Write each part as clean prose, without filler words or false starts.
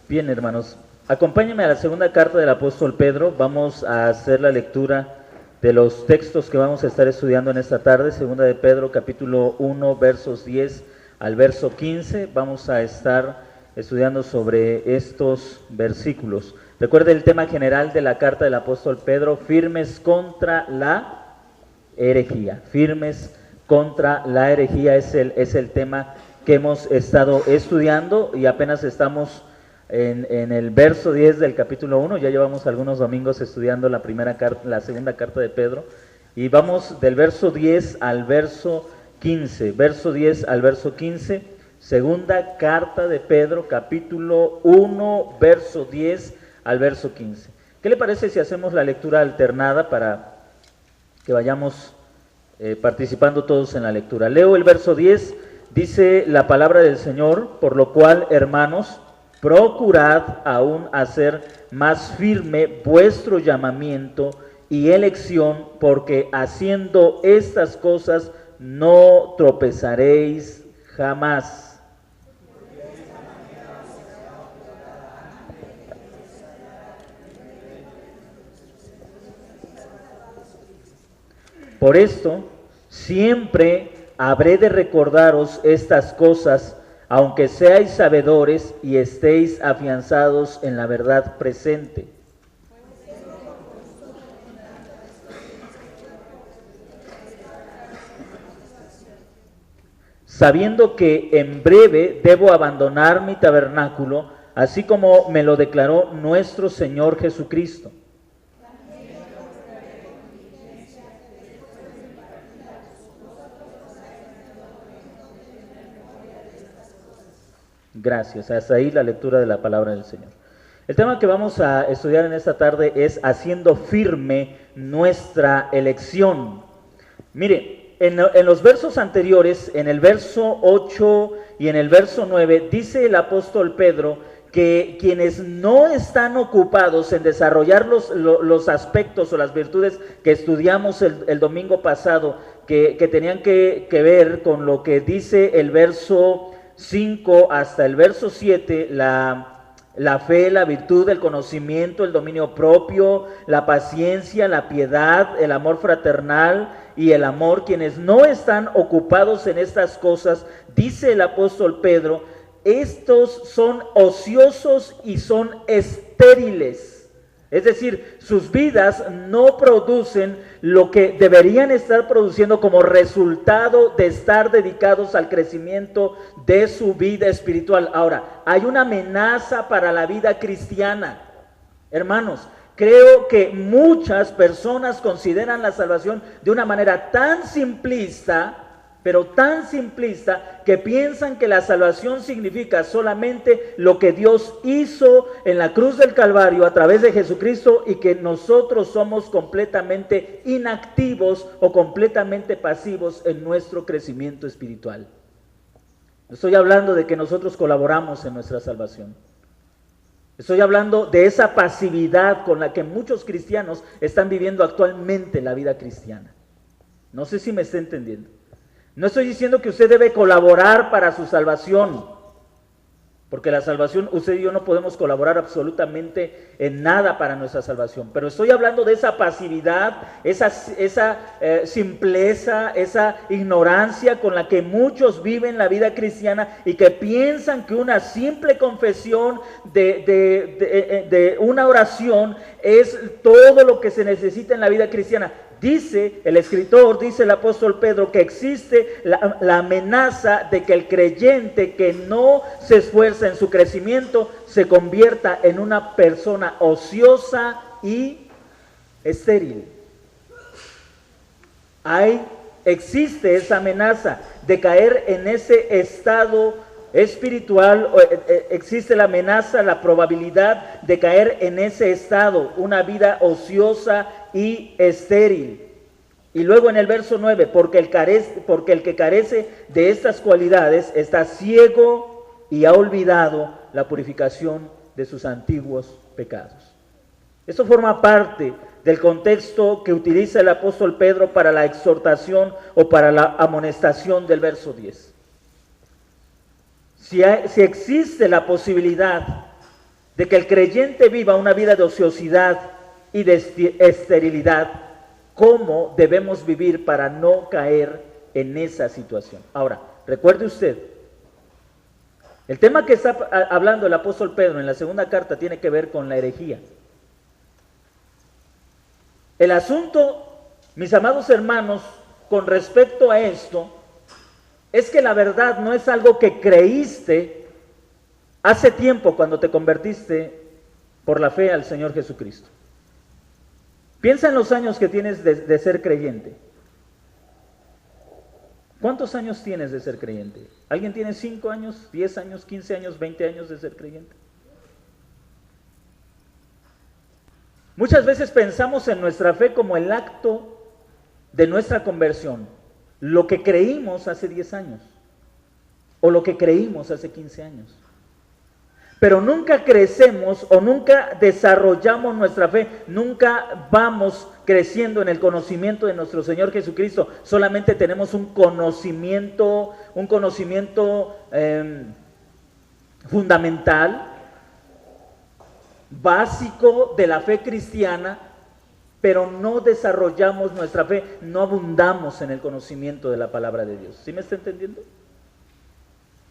Bien, hermanos, acompáñenme a la segunda carta del apóstol Pedro. Vamos a hacer la lectura de los textos que vamos a estar estudiando en esta tarde. Segunda de Pedro, capítulo 1, versos 10 al verso 15. Vamos a estar estudiando sobre estos versículos. Recuerde el tema general de la carta del apóstol Pedro: firmes contra la herejía. Firmes contra la herejía es el tema que hemos estado estudiando, y apenas estamos en el verso 10 del capítulo 1, ya llevamos algunos domingos estudiando la segunda carta de Pedro, y vamos del verso 10 al verso 15, verso 10 al verso 15, segunda carta de Pedro, capítulo 1, verso 10 al verso 15. ¿Qué le parece si hacemos la lectura alternada para que vayamos participando todos en la lectura? Leo el verso 10, dice la palabra del Señor: por lo cual, hermanos, procurad aún hacer más firme vuestro llamamiento y elección, porque haciendo estas cosas no tropezaréis jamás. Por esto, siempre habré de recordaros estas cosas, aunque seáis sabedores y estéis afianzados en la verdad presente. Sabiendo que en breve debo abandonar mi tabernáculo, así como me lo declaró nuestro Señor Jesucristo. Gracias. Hasta ahí la lectura de la palabra del Señor. El tema que vamos a estudiar en esta tarde es haciendo firme nuestra elección. Mire, en los versos anteriores, en el verso 8 y en el verso 9, dice el apóstol Pedro que quienes no están ocupados en desarrollar los aspectos o las virtudes que estudiamos el domingo pasado, que tenían que ver con lo que dice el verso 5 hasta el verso 7, la fe, la virtud, el conocimiento, el dominio propio, la paciencia, la piedad, el amor fraternal y el amor. Quienes no están ocupados en estas cosas, dice el apóstol Pedro, estos son ociosos y son estériles. Es decir, sus vidas no producen lo que deberían estar produciendo como resultado de estar dedicados al crecimiento de su vida espiritual. Ahora, hay una amenaza para la vida cristiana. Hermanos, creo que muchas personas consideran la salvación de una manera tan simplista, pero tan simplista, que piensan que la salvación significa solamente lo que Dios hizo en la cruz del Calvario a través de Jesucristo, y que nosotros somos completamente inactivos o completamente pasivos en nuestro crecimiento espiritual. Estoy hablando de que nosotros colaboramos en nuestra salvación. Estoy hablando de esa pasividad con la que muchos cristianos están viviendo actualmente la vida cristiana. No sé si me está entendiendo. No estoy diciendo que usted debe colaborar para su salvación, porque la salvación, usted y yo no podemos colaborar absolutamente en nada para nuestra salvación, pero estoy hablando de esa pasividad, esa simpleza, esa ignorancia con la que muchos viven la vida cristiana, y que piensan que una simple confesión de una oración es todo lo que se necesita en la vida cristiana. Dice el escritor, dice el apóstol Pedro, que existe la amenaza de que el creyente que no se esfuerza en su crecimiento se convierta en una persona ociosa y estéril. Existe esa amenaza de caer en ese estado espiritual. Existe la amenaza, la probabilidad de caer en ese estado, una vida ociosa y estéril. Y luego en el verso 9, porque el que carece de estas cualidades está ciego y ha olvidado la purificación de sus antiguos pecados. Esto forma parte del contexto que utiliza el apóstol Pedro para la exhortación o para la amonestación del verso 10. Si existe la posibilidad de que el creyente viva una vida de ociosidad y de esterilidad, ¿cómo debemos vivir para no caer en esa situación? Ahora, recuerde usted, el tema que está hablando el apóstol Pedro en la segunda carta tiene que ver con la herejía. El asunto, mis amados hermanos, con respecto a esto, es que la verdad no es algo que creíste hace tiempo cuando te convertiste por la fe al Señor Jesucristo. Piensa en los años que tienes de ser creyente. ¿Cuántos años tienes de ser creyente? ¿Alguien tiene 5 años, 10 años, 15 años, 20 años de ser creyente? Muchas veces pensamos en nuestra fe como el acto de nuestra conversión, lo que creímos hace 10 años o lo que creímos hace 15 años. Pero nunca crecemos o nunca desarrollamos nuestra fe, nunca vamos creciendo en el conocimiento de nuestro Señor Jesucristo. Solamente tenemos un conocimiento fundamental, básico de la fe cristiana, pero no desarrollamos nuestra fe, no abundamos en el conocimiento de la palabra de Dios. ¿Sí me está entendiendo?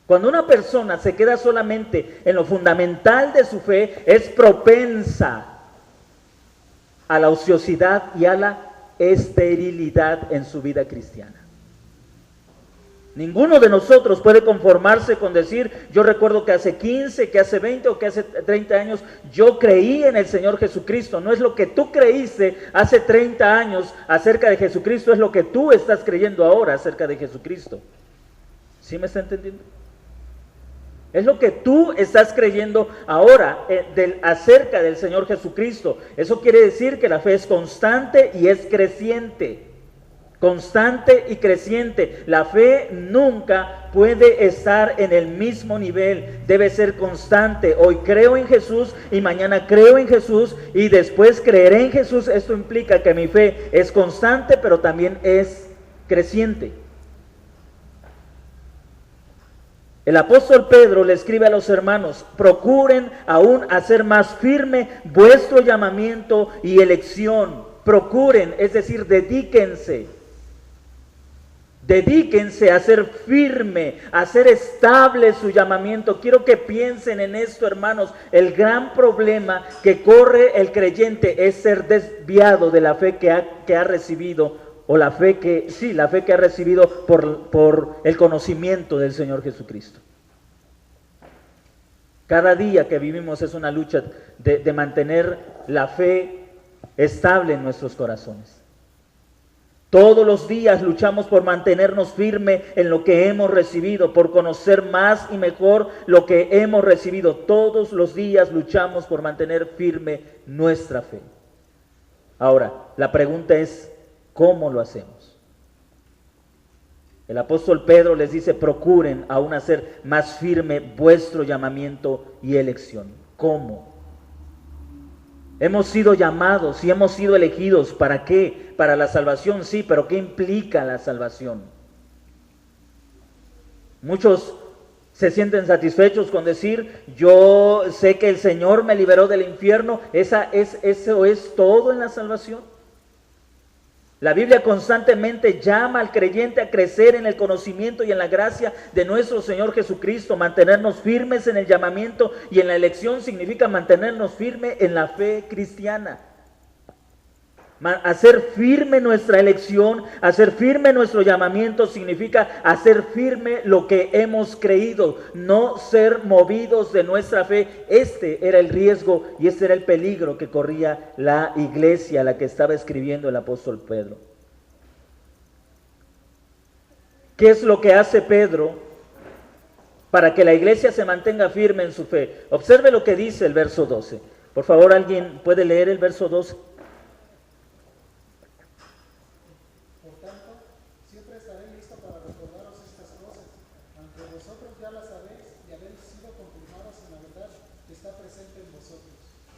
Cuando una persona se queda solamente en lo fundamental de su fe, es propensa a la ociosidad y a la esterilidad en su vida cristiana. Ninguno de nosotros puede conformarse con decir, yo recuerdo que hace 15, que hace 20 o que hace 30 años, yo creí en el Señor Jesucristo. No es lo que tú creíste hace 30 años acerca de Jesucristo, es lo que tú estás creyendo ahora acerca de Jesucristo. ¿Sí me está entendiendo? Es lo que tú estás creyendo ahora acerca del Señor Jesucristo. Eso quiere decir que la fe es constante y es creciente. Constante y creciente. La fe nunca puede estar en el mismo nivel. Debe ser constante. Hoy creo en Jesús y mañana creo en Jesús y después creeré en Jesús. Esto implica que mi fe es constante, pero también es creciente. El apóstol Pedro le escribe a los hermanos, procuren aún hacer más firme vuestro llamamiento y elección. Procuren, es decir, dedíquense. Dedíquense a ser firme, a ser estable su llamamiento. Quiero que piensen en esto, hermanos. El gran problema que corre el creyente es ser desviado de la fe que ha recibido, o la fe que ha recibido por el conocimiento del Señor Jesucristo. Cada día que vivimos es una lucha de mantener la fe estable en nuestros corazones. Todos los días luchamos por mantenernos firmes en lo que hemos recibido, por conocer más y mejor lo que hemos recibido. Todos los días luchamos por mantener firme nuestra fe. Ahora, la pregunta es, ¿cómo lo hacemos? El apóstol Pedro les dice, procuren aún hacer más firme vuestro llamamiento y elección. ¿Cómo? Hemos sido llamados y hemos sido elegidos. ¿Para qué? Para la salvación, sí, pero ¿qué implica la salvación? Muchos se sienten satisfechos con decir, yo sé que el Señor me liberó del infierno. ¿Eso es todo en la salvación? La Biblia constantemente llama al creyente a crecer en el conocimiento y en la gracia de nuestro Señor Jesucristo. Mantenernos firmes en el llamamiento y en la elección significa mantenernos firmes en la fe cristiana. Hacer firme nuestra elección, hacer firme nuestro llamamiento significa hacer firme lo que hemos creído, no ser movidos de nuestra fe. Este era el riesgo y este era el peligro que corría la iglesia a la que estaba escribiendo el apóstol Pedro. ¿Qué es lo que hace Pedro para que la iglesia se mantenga firme en su fe? Observe lo que dice el verso 12. Por favor, ¿alguien puede leer el verso 12?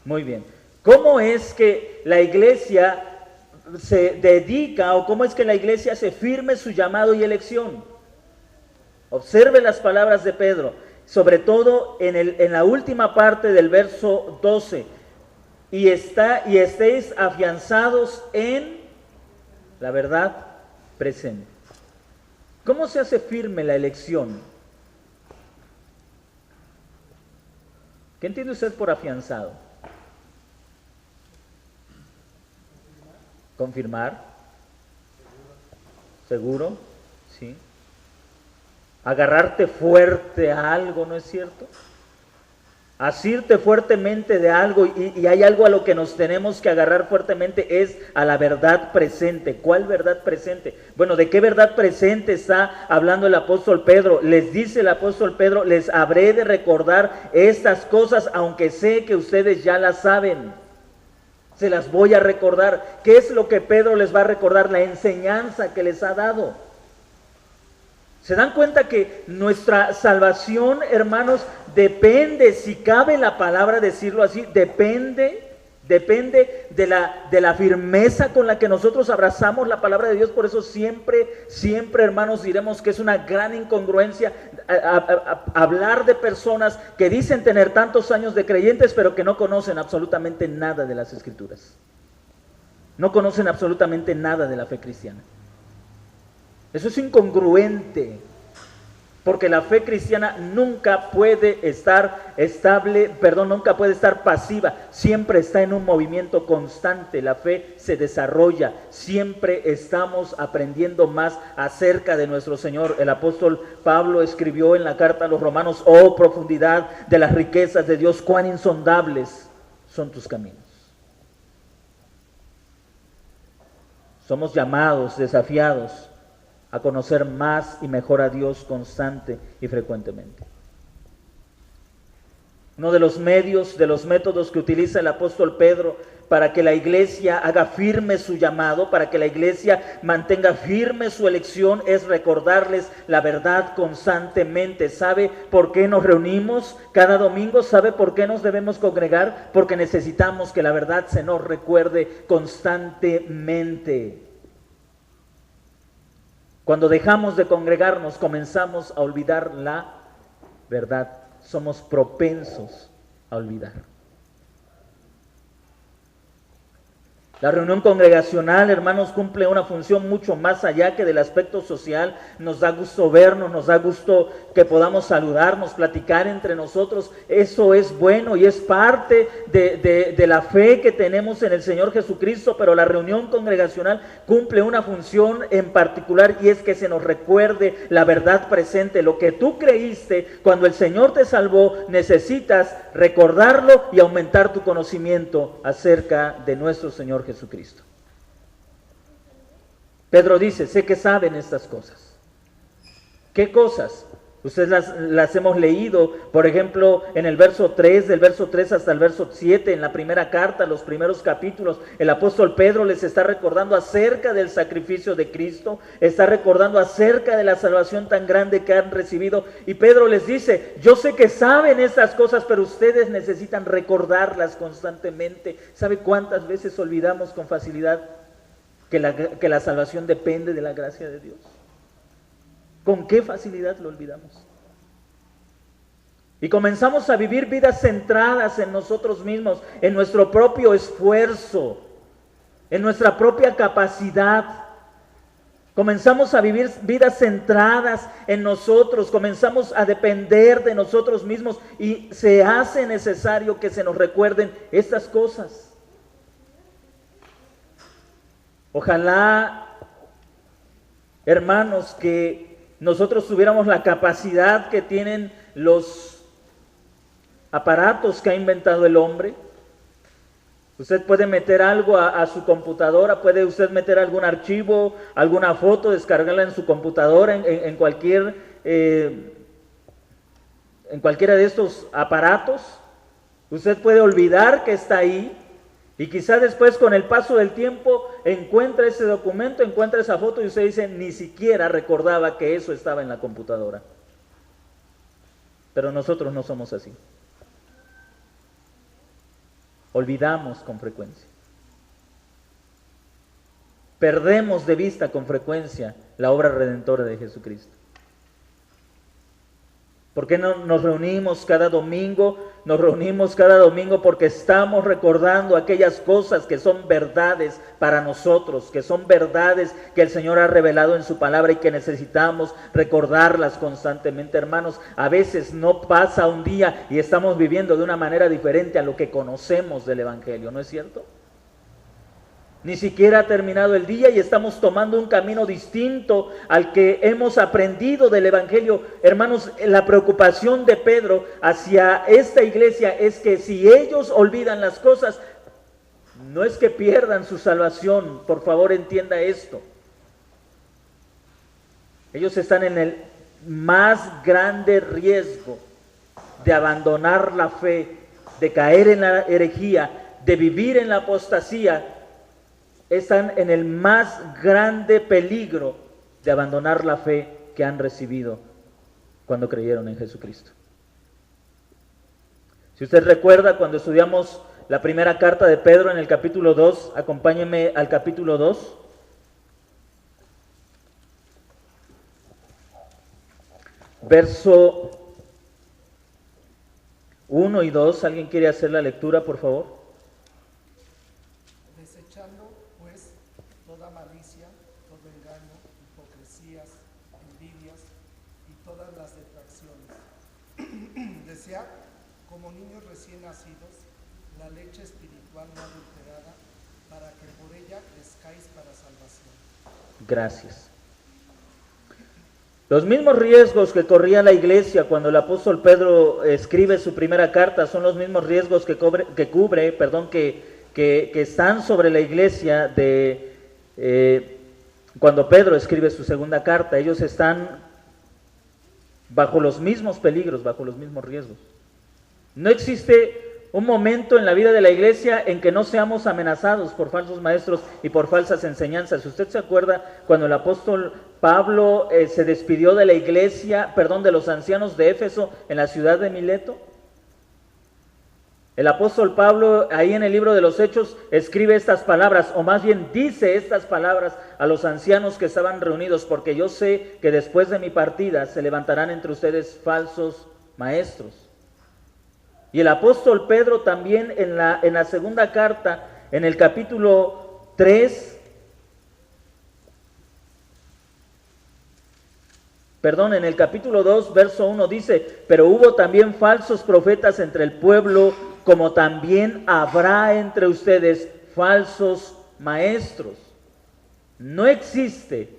Muy bien. ¿Cómo es que la iglesia se dedica o cómo es que la iglesia se firme su llamado y elección? Observe las palabras de Pedro. sobre todo en la última parte del verso 12, y estéis afianzados en la verdad presente. ¿Cómo se hace firme la elección? ¿Qué entiende usted por afianzado? Confirmar. Seguro. Sí. Agarrarte fuerte a algo, ¿no es cierto? Asirte fuertemente de algo, y hay algo a lo que nos tenemos que agarrar fuertemente, es a la verdad presente. ¿Cuál verdad presente? Bueno, ¿de qué verdad presente está hablando el apóstol Pedro? Les dice el apóstol Pedro: les habré de recordar estas cosas, aunque sé que ustedes ya las saben. Se las voy a recordar. ¿Qué es lo que Pedro les va a recordar? La enseñanza que les ha dado. ¿Se dan cuenta que nuestra salvación, hermanos, depende, si cabe la palabra decirlo así, depende de la firmeza con la que nosotros abrazamos la palabra de Dios? Por eso siempre, hermanos, diremos que es una gran incongruencia hablar de personas que dicen tener tantos años de creyentes, pero que no conocen absolutamente nada de las Escrituras. No conocen absolutamente nada de la fe cristiana. Eso es incongruente, porque la fe cristiana nunca puede estar nunca puede estar pasiva, siempre está en un movimiento constante. La fe se desarrolla, siempre estamos aprendiendo más acerca de nuestro Señor. El apóstol Pablo escribió en la carta a los Romanos: oh profundidad de las riquezas de Dios, cuán insondables son tus caminos. Somos llamados, desafiados a conocer más y mejor a Dios constante y frecuentemente. Uno de los métodos que utiliza el apóstol Pedro para que la iglesia haga firme su llamado, para que la iglesia mantenga firme su elección, es recordarles la verdad constantemente. ¿Sabe por qué nos reunimos cada domingo? ¿Sabe por qué nos debemos congregar? Porque necesitamos que la verdad se nos recuerde constantemente. Cuando dejamos de congregarnos, comenzamos a olvidar la verdad. Somos propensos a olvidar. La reunión congregacional, hermanos, cumple una función mucho más allá que del aspecto social. Nos da gusto vernos, nos da gusto que podamos saludarnos, platicar entre nosotros. Eso es bueno y es parte de la fe que tenemos en el Señor Jesucristo. Pero la reunión congregacional cumple una función en particular, y es que se nos recuerde la verdad presente. Lo que tú creíste cuando el Señor te salvó, necesitas recordarlo y aumentar tu conocimiento acerca de nuestro Señor Jesucristo. Pedro dice: sé que saben estas cosas. ¿Qué cosas? Ustedes las hemos leído, por ejemplo, en el verso 3, del verso 3 hasta el verso 7, en la primera carta, los primeros capítulos. El apóstol Pedro les está recordando acerca del sacrificio de Cristo, está recordando acerca de la salvación tan grande que han recibido, y Pedro les dice: yo sé que saben estas cosas, pero ustedes necesitan recordarlas constantemente. ¿Sabe cuántas veces olvidamos con facilidad que la salvación depende de la gracia de Dios? ¿Con qué facilidad lo olvidamos? Y comenzamos a vivir vidas centradas en nosotros mismos, en nuestro propio esfuerzo, en nuestra propia capacidad. Comenzamos a vivir vidas centradas en nosotros, comenzamos a depender de nosotros mismos, y se hace necesario que se nos recuerden estas cosas. Ojalá, hermanos, que nosotros tuviéramos la capacidad que tienen los aparatos que ha inventado el hombre. Usted puede meter algo a su computadora, puede usted meter algún archivo, alguna foto, descargarla en su computadora, en cualquiera de estos aparatos. Usted puede olvidar que está ahí, y quizá después, con el paso del tiempo, encuentra ese documento, encuentra esa foto, y usted dice: ni siquiera recordaba que eso estaba en la computadora. Pero nosotros no somos así. Olvidamos con frecuencia. Perdemos de vista con frecuencia la obra redentora de Jesucristo. ¿Por qué no nos reunimos cada domingo? Nos reunimos cada domingo porque estamos recordando aquellas cosas que son verdades para nosotros, que son verdades que el Señor ha revelado en su palabra y que necesitamos recordarlas constantemente, hermanos. A veces no pasa un día y estamos viviendo de una manera diferente a lo que conocemos del Evangelio, ¿no es cierto? Ni siquiera ha terminado el día y estamos tomando un camino distinto al que hemos aprendido del Evangelio. Hermanos, la preocupación de Pedro hacia esta iglesia es que si ellos olvidan las cosas, no es que pierdan su salvación. Por favor, entienda esto. Ellos están en el más grande riesgo de abandonar la fe, de caer en la herejía, de vivir en la apostasía. Están en el más grande peligro de abandonar la fe que han recibido cuando creyeron en Jesucristo. Si usted recuerda, cuando estudiamos la primera carta de Pedro en el capítulo 2, acompáñeme al capítulo 2. Verso 1 y 2, ¿alguien quiere hacer la lectura, por favor? Desechando pues toda malicia, todo engaño, hipocresías, envidias y todas las detracciones. Desead, como niños recién nacidos, la leche espiritual no adulterada, para que por ella crezcáis para salvación. Gracias. Los mismos riesgos que corría la iglesia cuando el apóstol Pedro escribe su primera carta son los mismos riesgos que están sobre la iglesia cuando Pedro escribe su segunda carta. Ellos están bajo los mismos peligros, bajo los mismos riesgos. No existe un momento en la vida de la iglesia en que no seamos amenazados por falsos maestros y por falsas enseñanzas. Usted se acuerda cuando el apóstol Pablo se despidió de la iglesia, de los ancianos de Éfeso en la ciudad de Mileto. El apóstol Pablo, ahí en el libro de los Hechos, escribe estas palabras, o más bien dice estas palabras a los ancianos que estaban reunidos, porque yo sé que después de mi partida se levantarán entre ustedes falsos maestros. Y el apóstol Pedro también en la segunda carta, en el capítulo 3, en el capítulo 2, verso 1 dice, pero hubo también falsos profetas entre el pueblo, como también habrá entre ustedes falsos maestros. No existe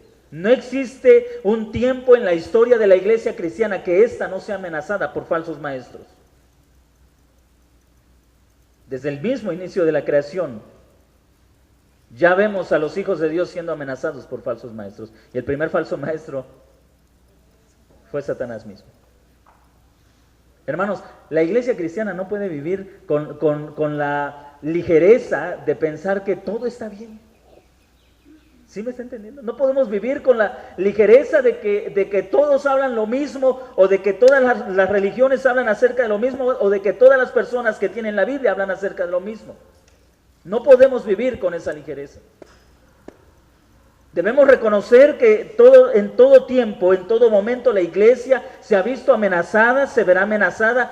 un tiempo en la historia de la iglesia cristiana que ésta no sea amenazada por falsos maestros. Desde el mismo inicio de la creación, ya vemos a los hijos de Dios siendo amenazados por falsos maestros. Y el primer falso maestro fue Satanás mismo. Hermanos, la iglesia cristiana no puede vivir con la ligereza de pensar que todo está bien. ¿Sí me está entendiendo? No podemos vivir con la ligereza de que todos hablan lo mismo, o de que todas las religiones hablan acerca de lo mismo, o de que todas las personas que tienen la Biblia hablan acerca de lo mismo. No podemos vivir con esa ligereza. Debemos reconocer que en todo tiempo, en todo momento, la iglesia se ha visto amenazada, se verá amenazada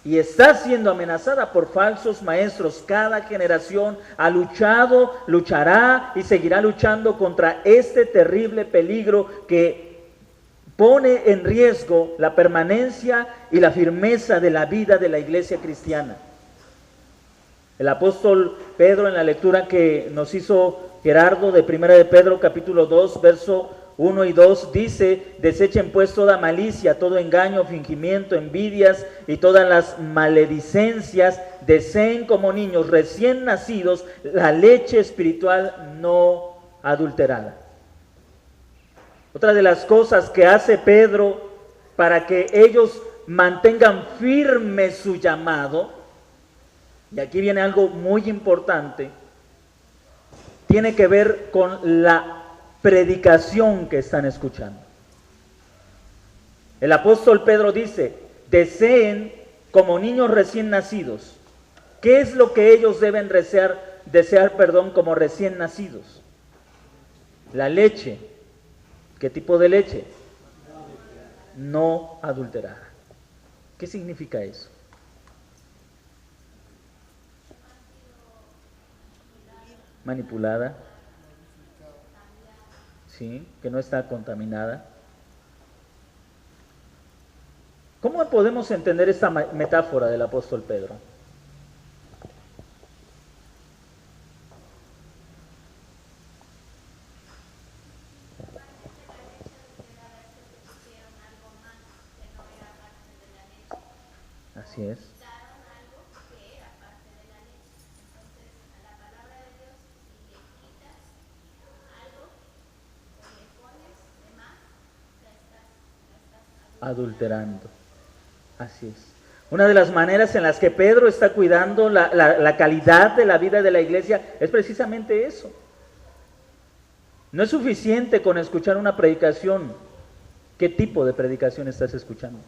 y está siendo amenazada por falsos maestros. Cada generación ha luchado, luchará y seguirá luchando contra este terrible peligro que pone en riesgo la permanencia y la firmeza de la vida de la iglesia cristiana. El apóstol Pedro, en la lectura que nos hizo Gerardo de Primera de Pedro, capítulo 2, verso 1 y 2, dice, desechen pues toda malicia, todo engaño, fingimiento, envidias y todas las maledicencias, deseen como niños recién nacidos la leche espiritual no adulterada. Otra de las cosas que hace Pedro para que ellos mantengan firme su llamado, y aquí viene algo muy importante, tiene que ver con la predicación que están escuchando. El apóstol Pedro dice, deseen como niños recién nacidos. ¿Qué es lo que ellos deben desear como recién nacidos? La leche. ¿Qué tipo de leche? No adulterada. ¿Qué significa eso? Manipulada, sí, que no está contaminada. ¿Cómo podemos entender esta metáfora del apóstol Pedro? Así es. Adulterando. Así es. Una de las maneras en las que Pedro está cuidando la calidad de la vida de la iglesia es precisamente eso. No es suficiente con escuchar una predicación. ¿Qué tipo de predicación estás escuchando?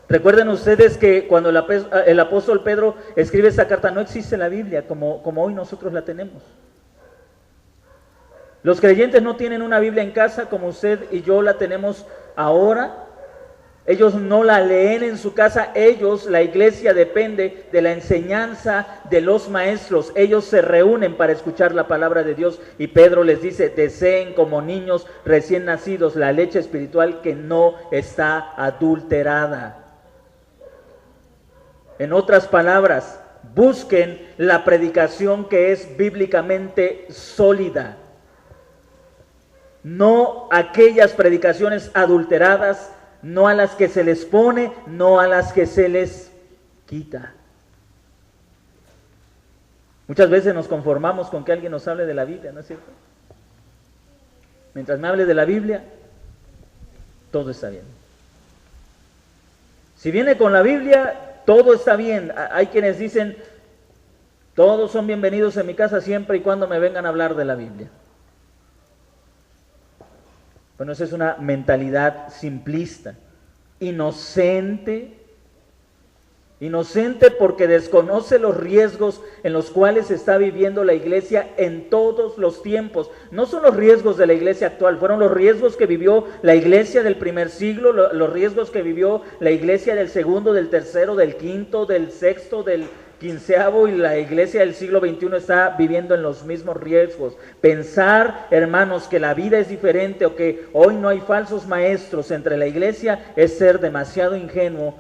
Recuerden ustedes que cuando el apóstol Pedro escribe esta carta no existe la Biblia como hoy nosotros la tenemos. Los creyentes no tienen una Biblia en casa como usted y yo la tenemos ahora. Ellos no la leen en su casa. Ellos, la iglesia, depende de la enseñanza de los maestros. Ellos se reúnen para escuchar la palabra de Dios. Y Pedro les dice, deseen como niños recién nacidos la leche espiritual que no está adulterada. En otras palabras, busquen la predicación que es bíblicamente sólida. No aquellas predicaciones adulteradas, no a las que se les pone, no a las que se les quita. Muchas veces nos conformamos con que alguien nos hable de la Biblia, ¿no es cierto? Mientras me hable de la Biblia, todo está bien. Si viene con la Biblia, todo está bien. Hay quienes dicen, todos son bienvenidos en mi casa siempre y cuando me vengan a hablar de la Biblia. Bueno, esa es una mentalidad simplista, inocente porque desconoce los riesgos en los cuales está viviendo la iglesia en todos los tiempos. No son los riesgos de la iglesia actual, fueron los riesgos que vivió la iglesia del primer siglo, los riesgos que vivió la iglesia del segundo, del tercero, del quinto, del sexto, del quinceavo, y la iglesia del siglo XXI está viviendo en los mismos riesgos. Pensar, hermanos, que la vida es diferente o que hoy no hay falsos maestros entre la iglesia es ser demasiado ingenuo,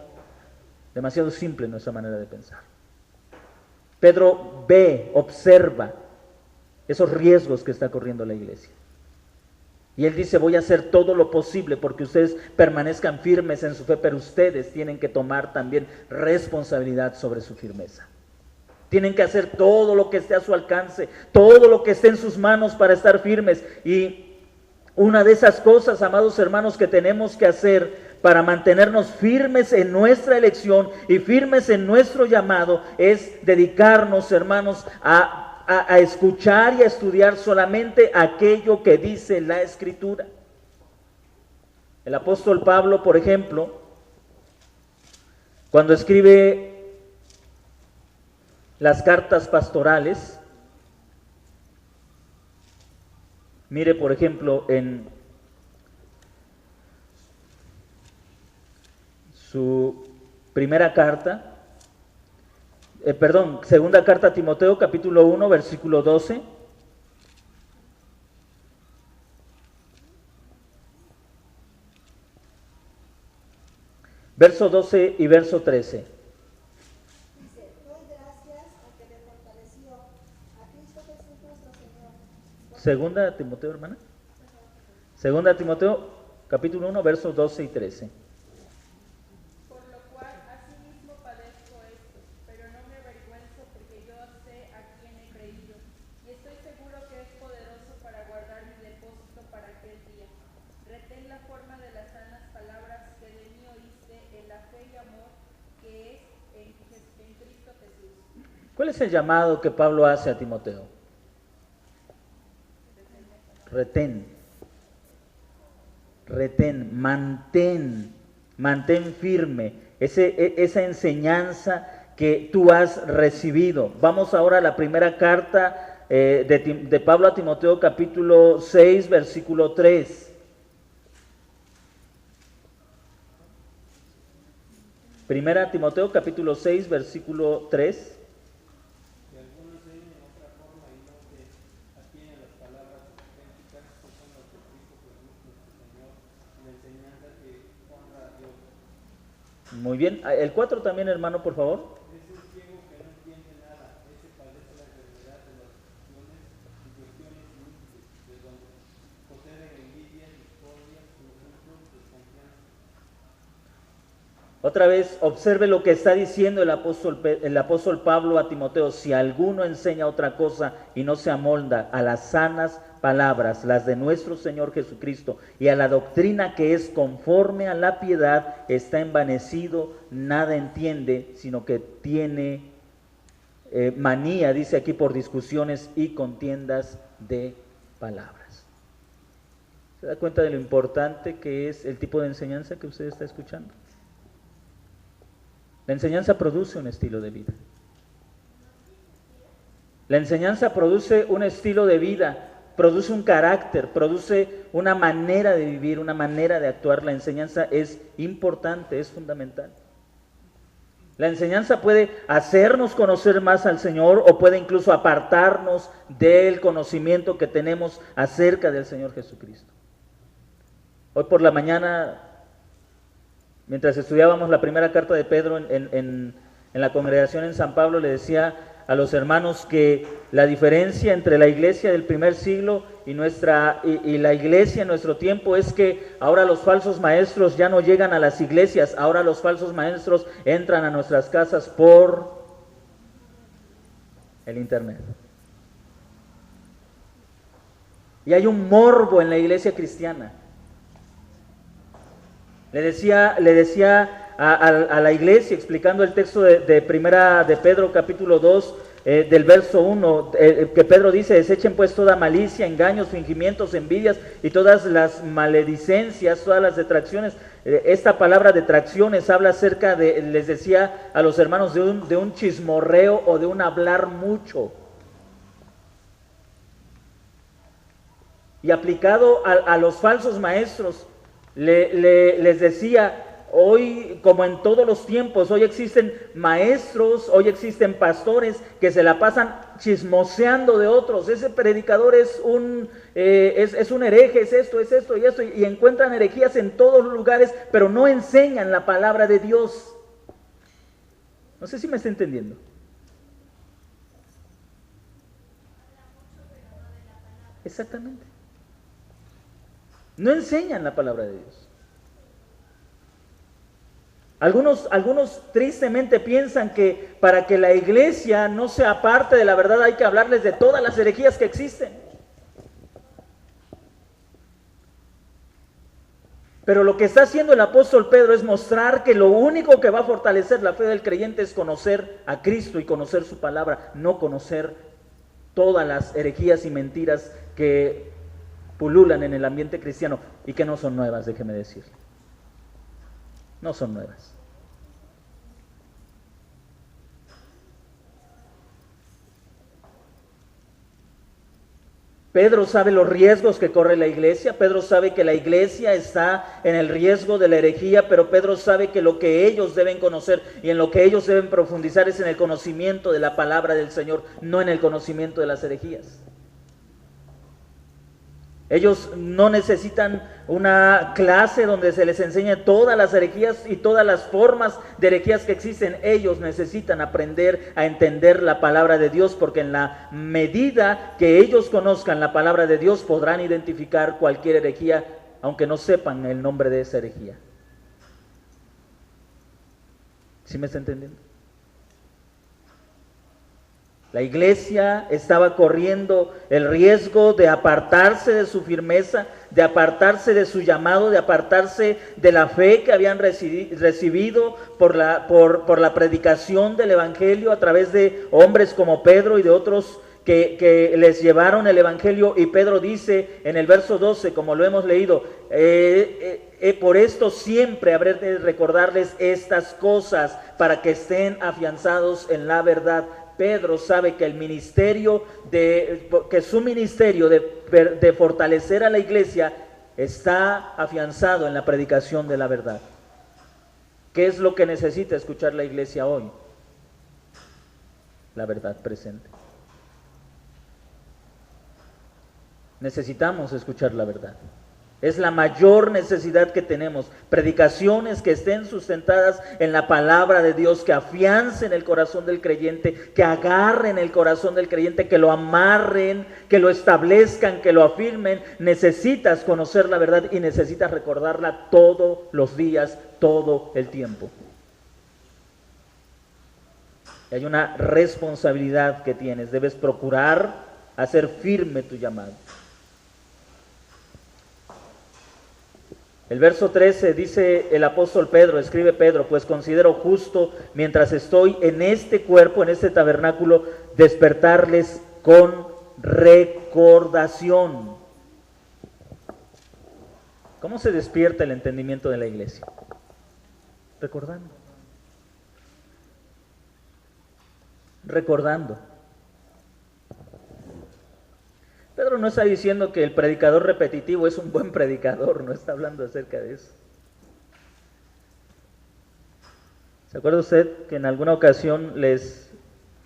demasiado simple en nuestra manera de pensar. Pedro ve, observa esos riesgos que está corriendo la iglesia. Y él dice, voy a hacer todo lo posible porque ustedes permanezcan firmes en su fe, pero ustedes tienen que tomar también responsabilidad sobre su firmeza. Tienen que hacer todo lo que esté a su alcance, todo lo que esté en sus manos para estar firmes. Y una de esas cosas, amados hermanos, que tenemos que hacer para mantenernos firmes en nuestra elección y firmes en nuestro llamado es dedicarnos, hermanos, a escuchar y a estudiar solamente aquello que dice la Escritura. El apóstol Pablo, por ejemplo, cuando escribe las cartas pastorales, mire, por ejemplo, en su primera carta, segunda carta a Timoteo, capítulo 1, versículo 12. Verso 12 y verso 13. Dice, doy gracias a que me fortaleció, a Cristo Jesús nuestro Señor. Segunda Timoteo, hermana. Segunda Timoteo, capítulo 1, versos 12 y 13. Por lo cual asimismo padezco esto, pero no me avergüenzo porque yo sé a quién he creído, y estoy seguro que es poderoso para guardar mi depósito para aquel día. Retén la forma de las sanas palabras que de mí oíste en la fe y amor que es en Cristo Jesús. ¿Cuál es el llamado que Pablo hace a Timoteo? Retén, mantén firme esa enseñanza que tú has recibido. Vamos ahora a la primera carta de Pablo a Timoteo, capítulo 6, versículo 3. Primera Timoteo capítulo 6, versículo 3. Que algunos enseñen otra forma y no se atienen las palabras auténticas que son las de Cristo Jesús nuestro Señor y la enseñanza que honra a Dios. Muy bien. El 4 también, hermano, por favor. Es un ciego que no entiende nada, ese padece la enfermedad de las pasiones y cuestiones inútiles, de donde proceden envidias, discordias, insultos, desconfianza. Otra vez, observe lo que está diciendo el apóstol Pablo a Timoteo. Si alguno enseña otra cosa y no se amolda a las sanas palabras, las de nuestro Señor Jesucristo, y a la doctrina que es conforme a la piedad, está envanecido, nada entiende, sino que tiene manía, dice aquí, por discusiones y contiendas de palabras. ¿Se da cuenta de lo importante que es el tipo de enseñanza que usted está escuchando? La enseñanza produce un estilo de vida. La enseñanza produce un estilo de vida, produce un carácter, produce una manera de vivir, una manera de actuar. La enseñanza es importante, es fundamental. La enseñanza puede hacernos conocer más al Señor o puede incluso apartarnos del conocimiento que tenemos acerca del Señor Jesucristo. Hoy por la mañana, mientras estudiábamos la primera carta de Pedro en la congregación en San Pablo, le decía a los hermanos que la diferencia entre la iglesia del primer siglo y la iglesia en nuestro tiempo es que ahora los falsos maestros ya no llegan a las iglesias, ahora los falsos maestros entran a nuestras casas por el internet. Y hay un morbo en la iglesia cristiana. Le decía a la iglesia, explicando el texto de primera de Pedro capítulo 2, del verso 1, que Pedro dice: desechen pues toda malicia, engaños, fingimientos, envidias y todas las maledicencias, todas las detracciones. Esta palabra detracciones habla acerca de, les decía a los hermanos, de un chismorreo o de un hablar mucho. Y aplicado a los falsos maestros, les decía: hoy, como en todos los tiempos, hoy existen maestros, hoy existen pastores que se la pasan chismoseando de otros. Ese predicador es un hereje, es esto y esto, y encuentran herejías en todos los lugares, pero no enseñan la palabra de Dios. No sé si me está entendiendo. Exactamente. No enseñan la palabra de Dios. Algunos tristemente piensan que para que la iglesia no sea parte de la verdad hay que hablarles de todas las herejías que existen. Pero lo que está haciendo el apóstol Pedro es mostrar que lo único que va a fortalecer la fe del creyente es conocer a Cristo y conocer su palabra, no conocer todas las herejías y mentiras que pululan en el ambiente cristiano y que no son nuevas, déjeme decirle. No son nuevas. Pedro sabe los riesgos que corre la iglesia. Pedro sabe que la iglesia está en el riesgo de la herejía, pero Pedro sabe que lo que ellos deben conocer y en lo que ellos deben profundizar es en el conocimiento de la palabra del Señor, no en el conocimiento de las herejías. Ellos no necesitan una clase donde se les enseñe todas las herejías y todas las formas de herejías que existen. Ellos necesitan aprender a entender la palabra de Dios, porque en la medida que ellos conozcan la palabra de Dios podrán identificar cualquier herejía, aunque no sepan el nombre de esa herejía. ¿Sí me está entendiendo? La iglesia estaba corriendo el riesgo de apartarse de su firmeza, de apartarse de su llamado, de apartarse de la fe que habían recibido por la predicación del evangelio a través de hombres como Pedro y de otros que les llevaron el evangelio. Y Pedro dice en el verso 12, como lo hemos leído, por esto siempre habré de recordarles estas cosas para que estén afianzados en la verdad. Pedro sabe que su ministerio de fortalecer a la iglesia está afianzado en la predicación de la verdad. ¿Qué es lo que necesita escuchar la iglesia hoy? La verdad presente. Necesitamos escuchar la verdad. Es la mayor necesidad que tenemos. Predicaciones que estén sustentadas en la palabra de Dios, que afiancen el corazón del creyente, que agarren el corazón del creyente, que lo amarren, que lo establezcan, que lo afirmen. Necesitas conocer la verdad y necesitas recordarla todos los días, todo el tiempo. Y hay una responsabilidad que tienes. Debes procurar hacer firme tu llamado. El verso 13 dice el apóstol Pedro, escribe Pedro, pues considero justo, mientras estoy en este cuerpo, en este tabernáculo, despertarles con recordación. ¿Cómo se despierta el entendimiento de la iglesia? Recordando. Recordando. Pedro no está diciendo que el predicador repetitivo es un buen predicador, no está hablando acerca de eso. ¿Se acuerda usted que en alguna ocasión les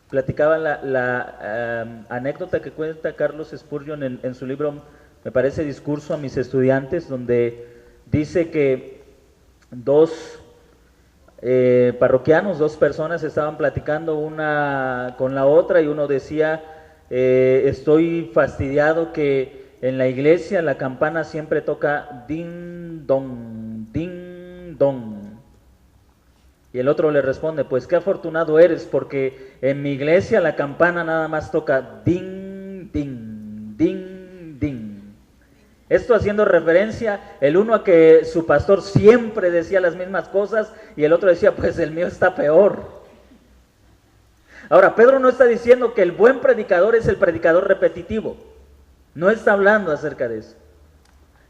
platicaba la anécdota que cuenta Carlos Spurgeon en su libro, me parece, Discurso a mis estudiantes, donde dice que dos parroquianos, dos personas estaban platicando una con la otra y uno decía: estoy fastidiado que en la iglesia la campana siempre toca ding dong, ding dong. Y el otro le responde: pues qué afortunado eres, porque en mi iglesia la campana nada más toca ding, ding, ding, ding. Esto haciendo referencia el uno a que su pastor siempre decía las mismas cosas y el otro decía: pues el mío está peor. Ahora, Pedro no está diciendo que el buen predicador es el predicador repetitivo. No está hablando acerca de eso.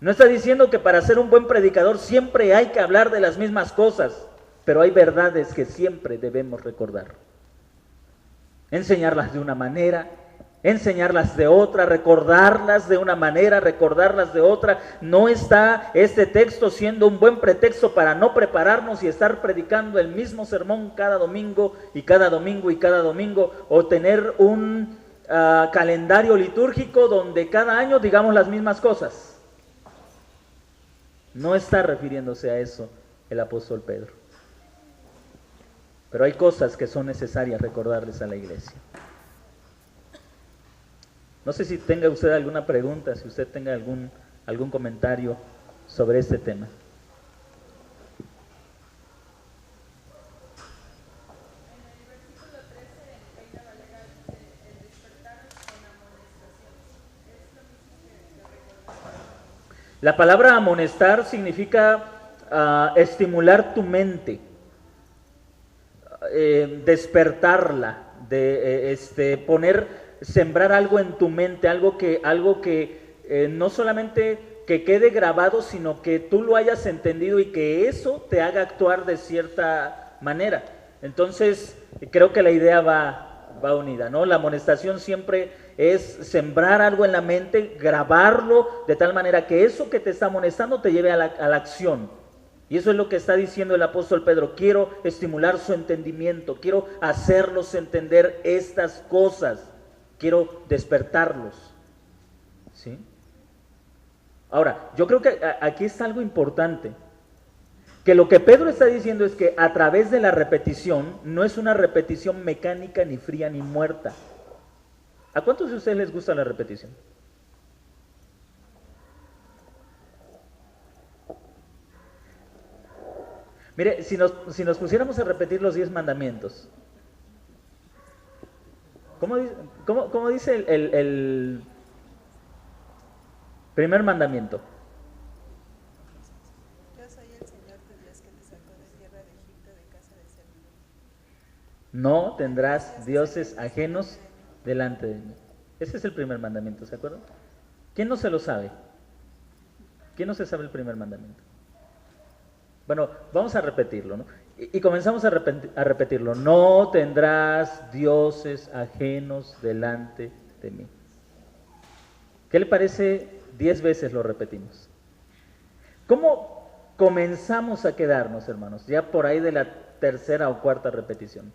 No está diciendo que para ser un buen predicador siempre hay que hablar de las mismas cosas, pero hay verdades que siempre debemos recordar. Enseñarlas de una manera, enseñarlas de otra, recordarlas de una manera, recordarlas de otra. No está este texto siendo un buen pretexto para no prepararnos y estar predicando el mismo sermón cada domingo y cada domingo y cada domingo, o tener un calendario litúrgico donde cada año digamos las mismas cosas. No está refiriéndose a eso el apóstol Pedro. Pero hay cosas que son necesarias recordarles a la iglesia. No sé si tenga usted alguna pregunta, si usted tenga algún comentario sobre este tema. En el versículo 13, en Reina Valera, dice: el despertaron con amonestaciones. ¿Es lo mismo que recordar? La palabra amonestar significa estimular tu mente, despertarla, sembrar algo en tu mente, algo que no solamente que quede grabado, sino que tú lo hayas entendido y que eso te haga actuar de cierta manera. Entonces, creo que la idea va unida, ¿no? La amonestación siempre es sembrar algo en la mente, grabarlo de tal manera que eso que te está amonestando te lleve a la acción. Y eso es lo que está diciendo el apóstol Pedro: quiero estimular su entendimiento, quiero hacerlos entender estas cosas, quiero despertarlos. ¿Sí? Ahora, yo creo que aquí está algo importante, que lo que Pedro está diciendo es que a través de la repetición, no es una repetición mecánica, ni fría, ni muerta. ¿A cuántos de ustedes les gusta la repetición? Mire, si nos pusiéramos a repetir los 10 mandamientos, ¿cómo dice el primer mandamiento? Yo soy el Señor tu Dios que te sacó de tierra de Egipto, de casa de servidumbre. No tendrás dioses ajenos delante de mí. Ese es el primer mandamiento, ¿se acuerdan? ¿Quién no se lo sabe? ¿Quién no se sabe el primer mandamiento? Bueno, vamos a repetirlo, ¿no? Y comenzamos a repetirlo. No tendrás dioses ajenos delante de mí. ¿Qué le parece 10 veces lo repetimos? ¿Cómo comenzamos a quedarnos, hermanos, ya por ahí de la tercera o cuarta repetición.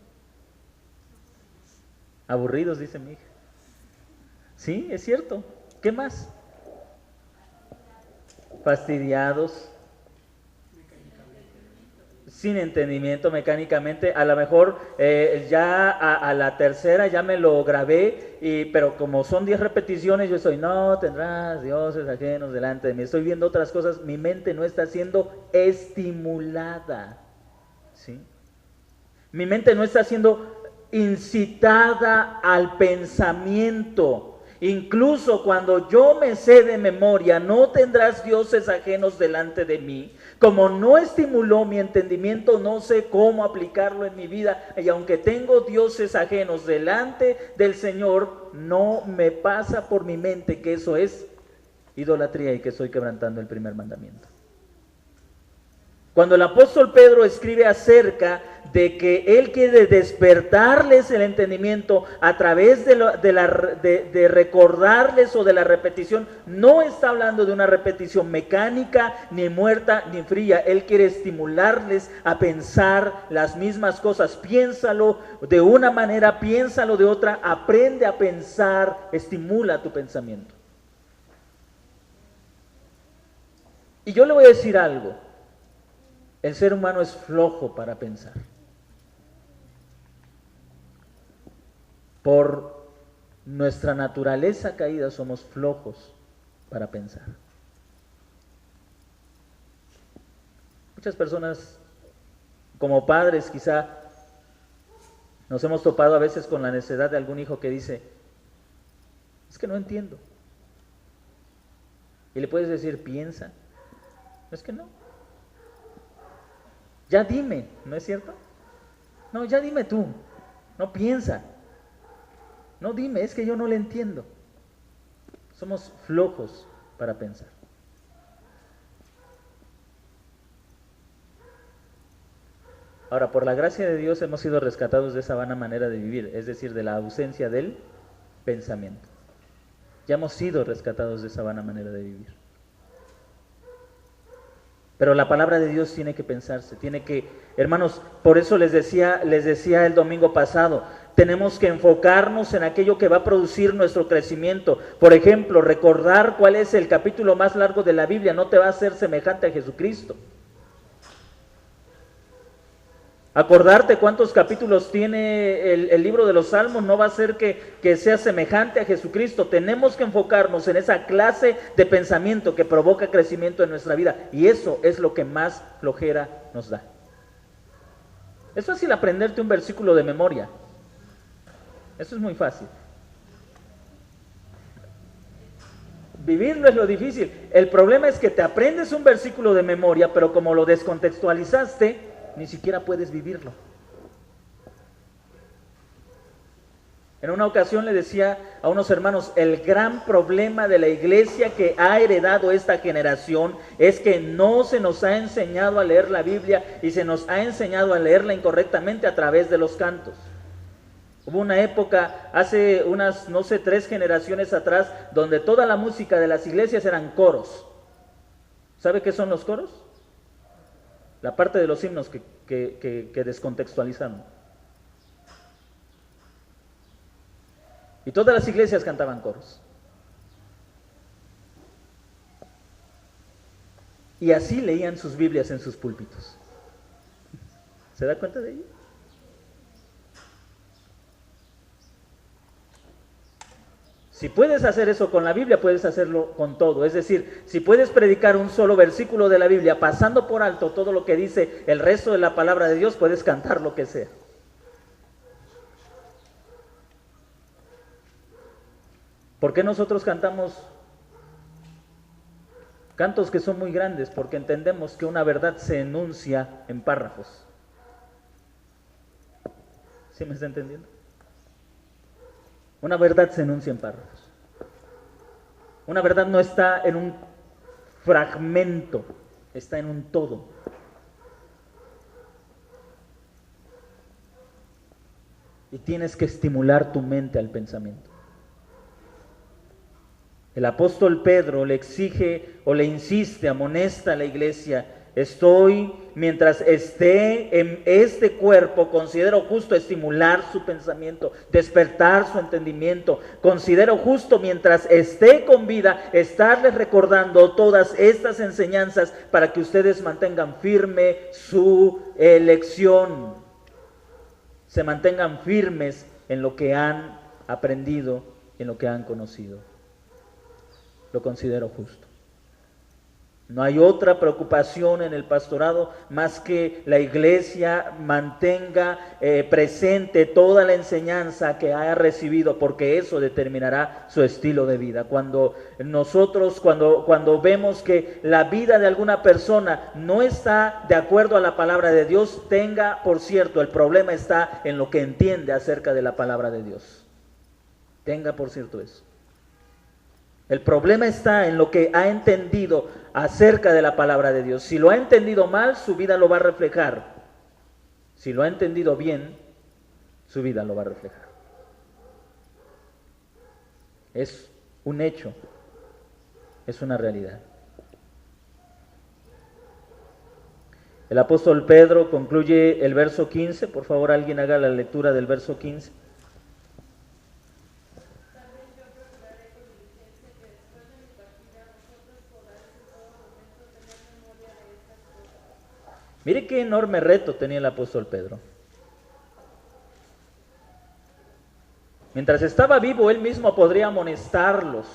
Aburridos, dice mi hija. Sí, es cierto. ¿Qué más? Fastidiados, sin entendimiento, mecánicamente. A lo mejor ya a la tercera ya me lo grabé, pero como son 10 repeticiones, yo estoy, no tendrás dioses ajenos delante de mí. Estoy viendo otras cosas, mi mente no está siendo estimulada, ¿sí? Mi mente no está siendo incitada al pensamiento. Incluso cuando yo me sé de memoria, no tendrás dioses ajenos delante de mí. Como no estimuló mi entendimiento, no sé cómo aplicarlo en mi vida. Y aunque tengo dioses ajenos delante del Señor, no me pasa por mi mente que eso es idolatría y que estoy quebrantando el primer mandamiento. Cuando el apóstol Pedro escribe acerca de que él quiere despertarles el entendimiento a través de recordarles o de la repetición, no está hablando de una repetición mecánica, ni muerta, ni fría. Él quiere estimularles a pensar las mismas cosas. Piénsalo de una manera, piénsalo de otra, aprende a pensar, estimula tu pensamiento. Y yo le voy a decir algo. El ser humano es flojo para pensar. Por nuestra naturaleza caída somos flojos para pensar. Muchas personas, como padres quizá, nos hemos topado a veces con la necesidad de algún hijo que dice, es que no entiendo. Y le puedes decir, piensa. Es que no. Ya dime, ¿no es cierto? No, ya dime tú, no piensa. No dime, es que yo no le entiendo. Somos flojos para pensar. Ahora, por la gracia de Dios hemos sido rescatados de esa vana manera de vivir, es decir, de la ausencia del pensamiento. Ya hemos sido rescatados de esa vana manera de vivir. Pero la palabra de Dios tiene que pensarse, tiene que, hermanos, por eso les decía el domingo pasado, tenemos que enfocarnos en aquello que va a producir nuestro crecimiento. Por ejemplo, recordar cuál es el capítulo más largo de la Biblia no te va a hacer semejante a Jesucristo. Acordarte cuántos capítulos tiene el libro de los Salmos no va a hacer que sea semejante a Jesucristo. Tenemos que enfocarnos en esa clase de pensamiento que provoca crecimiento en nuestra vida. Y eso es lo que más flojera nos da. Es fácil aprenderte un versículo de memoria. Eso es muy fácil. Vivirlo es lo difícil. El problema es que te aprendes un versículo de memoria, pero como lo descontextualizaste, ni siquiera puedes vivirlo. En una ocasión le decía a unos hermanos, el gran problema de la iglesia que ha heredado esta generación es que no se nos ha enseñado a leer la Biblia y se nos ha enseñado a leerla incorrectamente a través de los cantos. Hubo una época, hace unas, 3 generaciones atrás, donde toda la música de las iglesias eran coros. ¿Sabe qué son los coros? La parte de los himnos que descontextualizaron. Y todas las iglesias cantaban coros. Y así leían sus Biblias en sus púlpitos. ¿Se da cuenta de ello? Si puedes hacer eso con la Biblia, puedes hacerlo con todo. Es decir, si puedes predicar un solo versículo de la Biblia, pasando por alto todo lo que dice el resto de la palabra de Dios, puedes cantar lo que sea. ¿Por qué nosotros cantamos cantos que son muy grandes? Porque entendemos que una verdad se enuncia en párrafos. ¿Sí me está entendiendo? Una verdad se enuncia en párrafos. Una verdad no está en un fragmento, está en un todo. Y tienes que estimular tu mente al pensamiento. El apóstol Pedro le exige o le insiste, amonesta a la iglesia Mientras esté en este cuerpo, considero justo estimular su pensamiento, despertar su entendimiento. Considero justo, mientras esté con vida, estarles recordando todas estas enseñanzas para que ustedes mantengan firme su elección. Se mantengan firmes en lo que han aprendido, en lo que han conocido. Lo considero justo. No hay otra preocupación en el pastorado más que la iglesia mantenga presente toda la enseñanza que haya recibido, porque eso determinará su estilo de vida. Cuando vemos que la vida de alguna persona no está de acuerdo a la palabra de Dios, tenga por cierto, el problema está en lo que entiende acerca de la palabra de Dios. Tenga por cierto eso. El problema está en lo que ha entendido acerca de la palabra de Dios. Si lo ha entendido mal, su vida lo va a reflejar. Si lo ha entendido bien, su vida lo va a reflejar. Es un hecho, es una realidad. El apóstol Pedro concluye el verso 15. Por favor, alguien haga la lectura del verso 15. Mire qué enorme reto tenía el apóstol Pedro. Mientras estaba vivo, él mismo podría amonestarlos,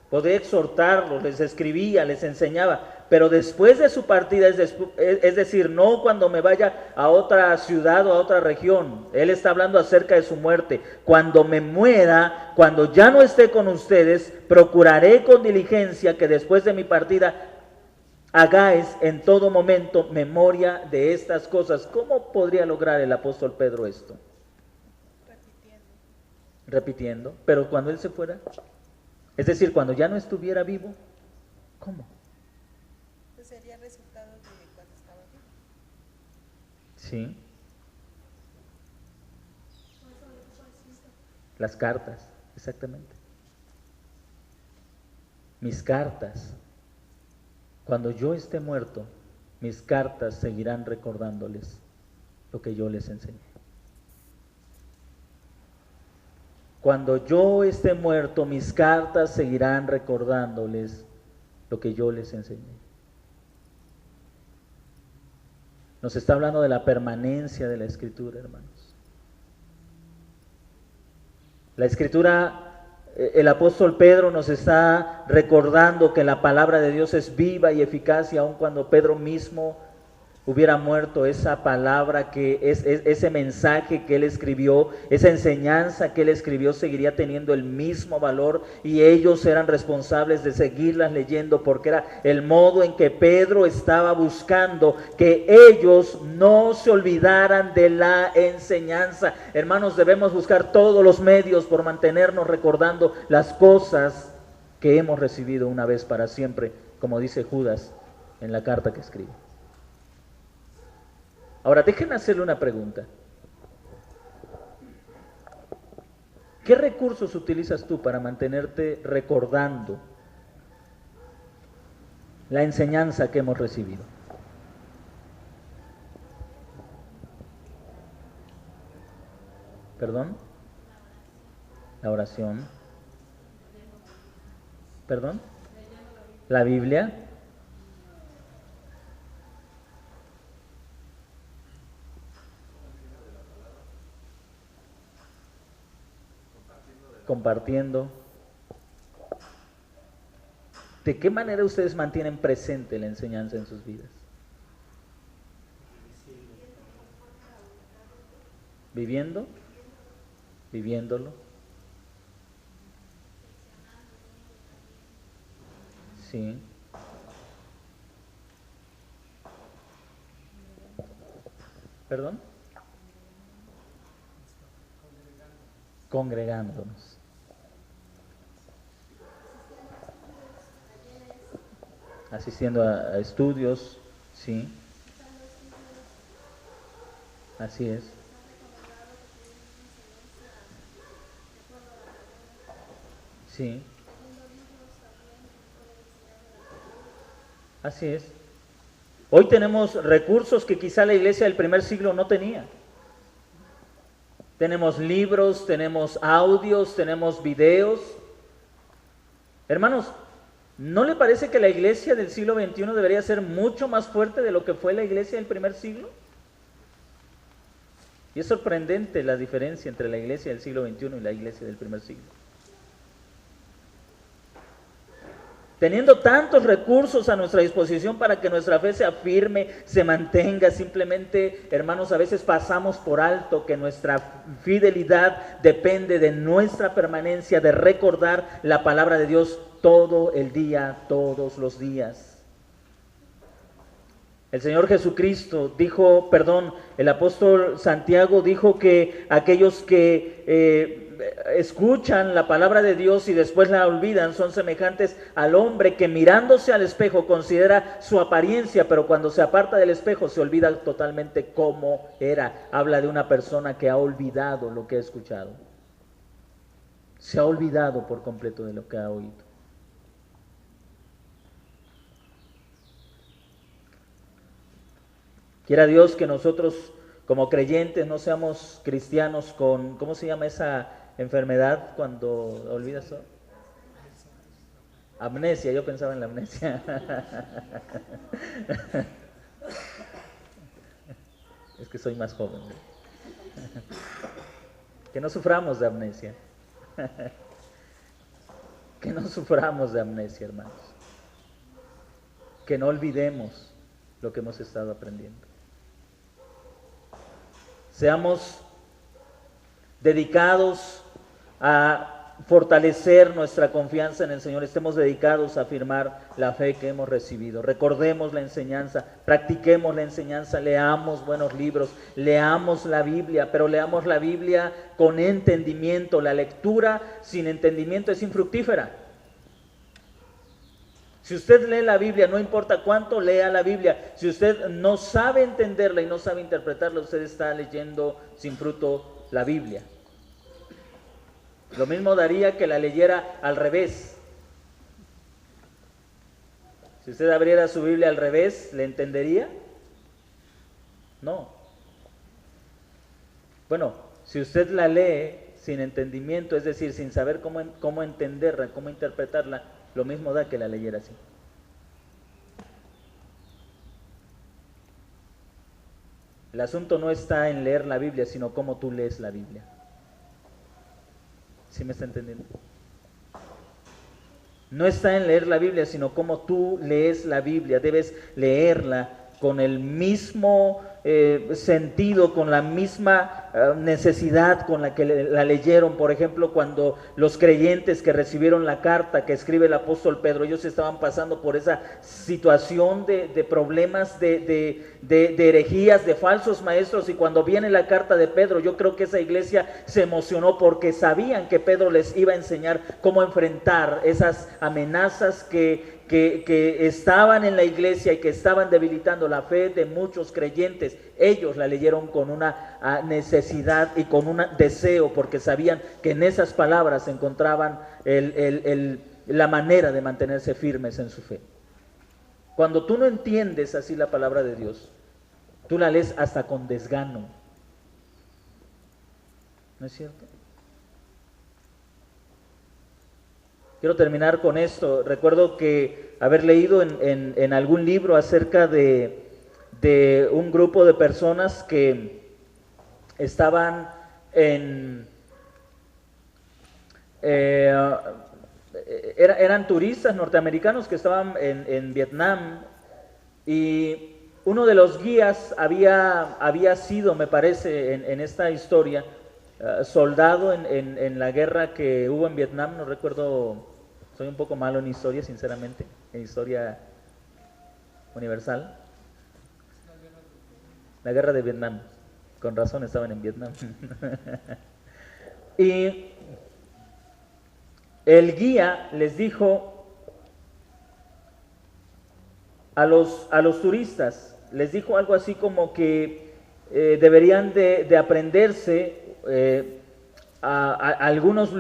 podría exhortarlos, les escribía, les enseñaba, pero después de su partida, es decir, no cuando me vaya a otra ciudad o a otra región, él está hablando acerca de su muerte. Cuando me muera, cuando ya no esté con ustedes, procuraré con diligencia que después de mi partida hagáis en todo momento memoria de estas cosas. ¿Cómo podría lograr el apóstol Pedro esto? Repitiendo. Pero cuando él se fuera, es decir, cuando ya no estuviera vivo, ¿cómo? Pues sería resultado de cuando estaba vivo. Sí. Las cartas, exactamente. Mis cartas. Cuando yo esté muerto, mis cartas seguirán recordándoles lo que yo les enseñé. Cuando yo esté muerto, mis cartas seguirán recordándoles lo que yo les enseñé. Nos está hablando de la permanencia de la Escritura, hermanos. La Escritura, el apóstol Pedro nos está recordando que la palabra de Dios es viva y eficaz, y aun cuando Pedro mismo hubiera muerto, esa palabra, ese mensaje que él escribió, esa enseñanza que él escribió seguiría teniendo el mismo valor, y ellos eran responsables de seguirlas leyendo, porque era el modo en que Pedro estaba buscando que ellos no se olvidaran de la enseñanza. Hermanos, debemos buscar todos los medios por mantenernos recordando las cosas que hemos recibido una vez para siempre, como dice Judas en la carta que escribe. Ahora, déjenme hacerle una pregunta. ¿Qué recursos utilizas tú para mantenerte recordando la enseñanza que hemos recibido? ¿Perdón? La oración. ¿Perdón? La Biblia. Compartiendo. ¿De qué manera ustedes mantienen presente la enseñanza en sus vidas? ¿Viviendo? ¿Viviéndolo? Sí. ¿Perdón? Congregándonos. Asistiendo a estudios, sí. Así es. Sí. Así es. Hoy tenemos recursos que quizá la iglesia del primer siglo no tenía. Tenemos libros, tenemos audios, tenemos videos. Hermanos, ¿no le parece que la iglesia del siglo XXI debería ser mucho más fuerte de lo que fue la iglesia del primer siglo? Y es sorprendente la diferencia entre la iglesia del siglo XXI y la iglesia del primer siglo. Teniendo tantos recursos a nuestra disposición para que nuestra fe se afirme, se mantenga, simplemente, hermanos, a veces pasamos por alto que nuestra fidelidad depende de nuestra permanencia, de recordar la palabra de Dios todo el día, todos los días. El Señor Jesucristo dijo, el apóstol Santiago dijo que aquellos que escuchan la palabra de Dios y después la olvidan son semejantes al hombre que mirándose al espejo considera su apariencia, pero cuando se aparta del espejo se olvida totalmente cómo era. Habla de una persona que ha olvidado lo que ha escuchado. Se ha olvidado por completo de lo que ha oído. Quiera Dios que nosotros como creyentes no seamos cristianos con, ¿cómo se llama esa enfermedad cuando olvidas todo? Amnesia, yo pensaba en la amnesia. Es que soy más joven. Que no suframos de amnesia. Que no suframos de amnesia, hermanos. Que no olvidemos lo que hemos estado aprendiendo. Seamos dedicados a fortalecer nuestra confianza en el Señor, estemos dedicados a afirmar la fe que hemos recibido. Recordemos la enseñanza, practiquemos la enseñanza, leamos buenos libros, leamos la Biblia, pero leamos la Biblia con entendimiento. La lectura sin entendimiento es infructífera. Si usted lee la Biblia, no importa cuánto lea la Biblia, si usted no sabe entenderla y no sabe interpretarla, usted está leyendo sin fruto la Biblia. Lo mismo daría que la leyera al revés. Si usted abriera su Biblia al revés, ¿le entendería? No. Bueno, si usted la lee sin entendimiento, es decir, sin saber cómo entenderla, cómo interpretarla, lo mismo da que la leyera así. El asunto no está en leer la Biblia, sino cómo tú lees la Biblia. ¿Sí me está entendiendo? No está en leer la Biblia, sino cómo tú lees la Biblia. Debes leerla con el mismo sentido, con la misma necesidad con la que la leyeron. Por ejemplo, cuando los creyentes que recibieron la carta que escribe el apóstol Pedro, ellos estaban pasando por esa situación de problemas, de herejías, de falsos maestros, y cuando viene la carta de Pedro, yo creo que esa iglesia se emocionó porque sabían que Pedro les iba a enseñar cómo enfrentar esas amenazas que estaban en la iglesia y que estaban debilitando la fe de muchos creyentes. Ellos la leyeron con una necesidad y con un deseo, porque sabían que en esas palabras se encontraban la manera de mantenerse firmes en su fe. Cuando tú no entiendes así la palabra de Dios, tú la lees hasta con desgano. ¿No es cierto? Quiero terminar con esto. Recuerdo que haber leído en algún libro acerca de un grupo de personas que estaban eran turistas norteamericanos que estaban en Vietnam, y uno de los guías había sido, me parece, en esta historia, soldado en la guerra que hubo en Vietnam. No recuerdo, soy un poco malo en historia, sinceramente, en historia universal. La guerra de Vietnam, con razón estaban en Vietnam. Y el guía les dijo a los turistas, les dijo algo así como que deberían de aprenderse algunas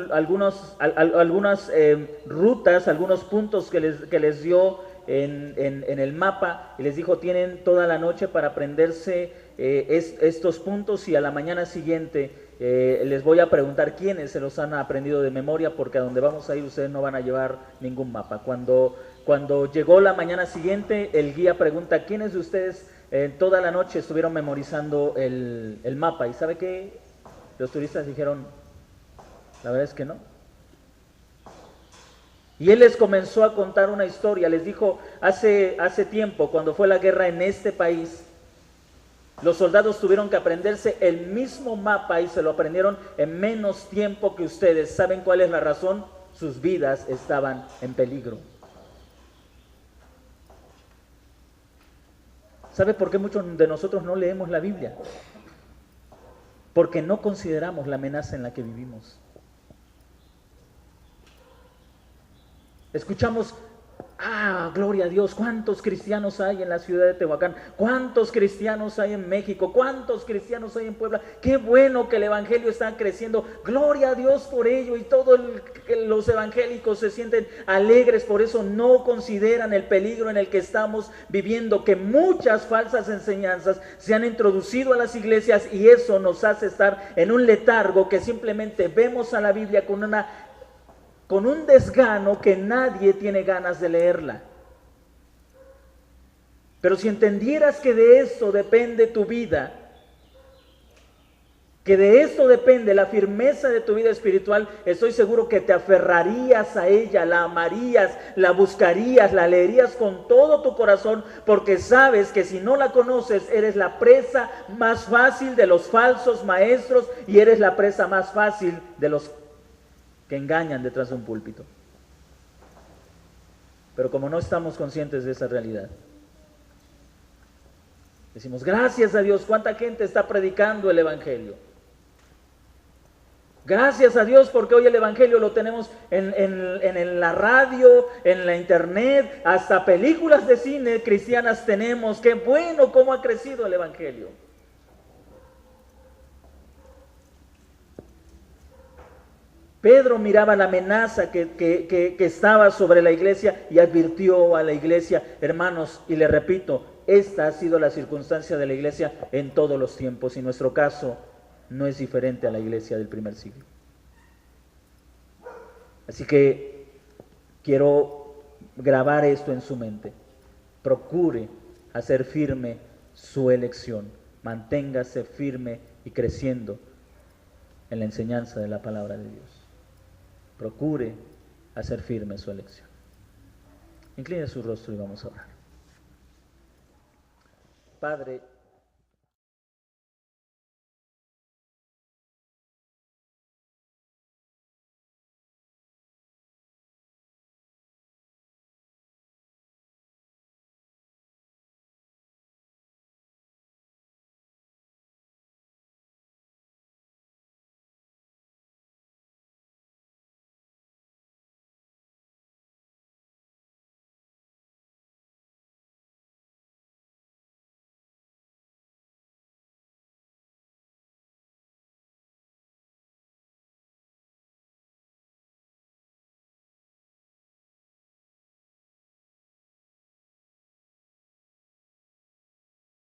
rutas, algunos puntos que les dio en el mapa y les dijo, tienen toda la noche para aprenderse estos puntos y a la mañana siguiente les voy a preguntar quiénes se los han aprendido de memoria, porque a donde vamos a ir ustedes no van a llevar ningún mapa. Cuando llegó la mañana siguiente, el guía pregunta, ¿quiénes de ustedes toda la noche estuvieron memorizando el mapa? ¿Y sabe qué? Los turistas dijeron, la verdad es que no. Y él les comenzó a contar una historia, les dijo, hace tiempo, cuando fue la guerra en este país, los soldados tuvieron que aprenderse el mismo mapa y se lo aprendieron en menos tiempo que ustedes. ¿Saben cuál es la razón? Sus vidas estaban en peligro. ¿Sabe por qué muchos de nosotros no leemos la Biblia? Porque no consideramos la amenaza en la que vivimos. Escuchamos, gloria a Dios, ¿cuántos cristianos hay en la ciudad de Tehuacán? ¿Cuántos cristianos hay en México? ¿Cuántos cristianos hay en Puebla? Qué bueno que el evangelio está creciendo, gloria a Dios por ello, y todos los evangélicos se sienten alegres, por eso no consideran el peligro en el que estamos viviendo, que muchas falsas enseñanzas se han introducido a las iglesias y eso nos hace estar en un letargo, que simplemente vemos a la Biblia con un desgano que nadie tiene ganas de leerla. Pero si entendieras que de esto depende tu vida, que de esto depende la firmeza de tu vida espiritual, estoy seguro que te aferrarías a ella, la amarías, la buscarías, la leerías con todo tu corazón, porque sabes que si no la conoces, eres la presa más fácil de los falsos maestros y eres la presa más fácil de los que engañan detrás de un púlpito. Pero como no estamos conscientes de esa realidad, decimos, gracias a Dios, ¿cuánta gente está predicando el evangelio? Gracias a Dios porque hoy el evangelio lo tenemos en la radio, en la internet, hasta películas de cine cristianas tenemos. Qué bueno cómo ha crecido el evangelio. Pedro miraba la amenaza que estaba sobre la iglesia y advirtió a la iglesia, hermanos, y le repito, esta ha sido la circunstancia de la iglesia en todos los tiempos y nuestro caso no es diferente a la iglesia del primer siglo. Así que quiero grabar esto en su mente. Procure hacer firme su elección, manténgase firme y creciendo en la enseñanza de la palabra de Dios. Procure hacer firme su elección. Incline su rostro y vamos a orar. Padre,